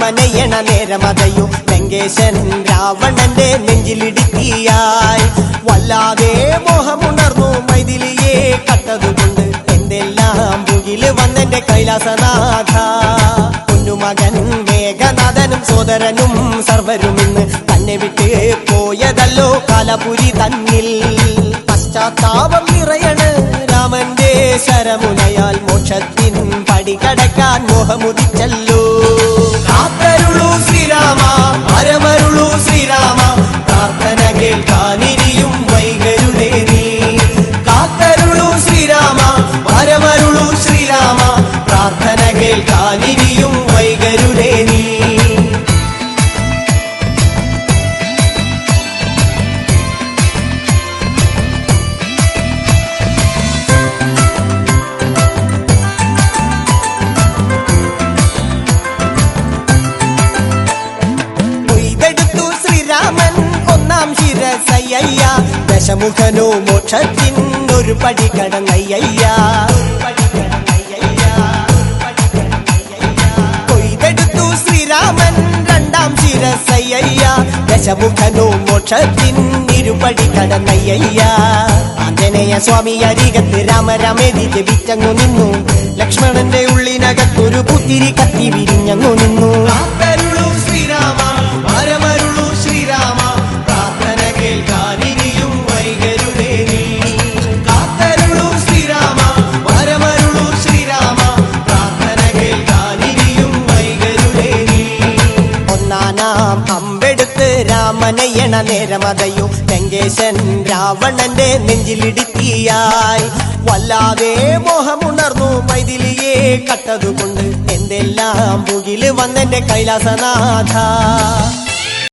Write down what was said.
രാമനയണ നേരമതയോ ലങ്കേശൻ രാവണന്റെ നെഞ്ചിലിടുക്കിയായി വല്ലാതെ മോഹമുണർന്നു മൈഥിലിയെ കട്ടതുകൊണ്ട് എന്തെല്ലാം പുകില് വന്നെന്റെ കൈലാസനാഥ കുഞ്ഞുമകൻ മേഘനാഥനും സോദരനും സർവരും ഇന്ന് തന്നെ വിട്ട് പോയതല്ലോ കാലപുരി തന്നിൽ പശ്ചാത്താപം നിറയണ് രാമന്റെ ശരമുനയാൽ മോക്ഷത്തിൻ പടി കടക്കാൻ മോഹമുദിച്ചല്ലോ കാത്തരുളൂ ശ്രീരാമ പരമരുളൂ ശ്രീരാമ പ്രാർത്ഥന കേൾക്കാനിരിയും വൈകരുതേ നീ കാത്തരുളൂ ശ്രീരാമ പരമരുളൂ ശ്രീരാമ പ്രാർത്ഥന കേൾക്കാനിരിയും വൈകരുതേ നീ ദശമുഖനോ മോക്ഷത്തിനൊരു പടി കടന്നയ്യ കൊയ്തെടുത്തു ശ്രീരാമൻ രണ്ടാം ശിരസയ്യ ദശമുഖനോ മോക്ഷത്തിനിരുപടി കടന്നയ്യ ആഞ്ജനേയ സ്വാമി അരികത്ത് രാമരാമേതി ജപിച്ചങ്ങു നിന്നു ലക്ഷ്മണന്റെ ഉള്ളിനകത്തൊരു പുത്തിരി കത്തി വിരിഞ്ഞങ്ങു നിന്നു ശ്രീരാമ പരമരുളൂ ശ്രീരാമ പ്രാർത്ഥന കേൾക്കാനിരിയും വൈകരുതേ നീ കാത്തരുളൂ ശ്രീരാമ പരമരുളൂ ശ്രീരാമ പ്രാർത്ഥന കേൾക്കാനിരിയും വൈകരുതേ നീ ഒന്നാനാം അമ്പെടുത്ത് രാമനയണ നേരമതയോ ലങ്കേശൻ രാവണന്റെ നെഞ്ചിലിടുക്കിയായി വല്ലാതെ മോഹമുണർന്നു മൈഥിലിയെ കട്ടതുകൊണ്ട് എന്തെല്ലാം പുകില് വന്നെന്റെ കൈലാസനാഥ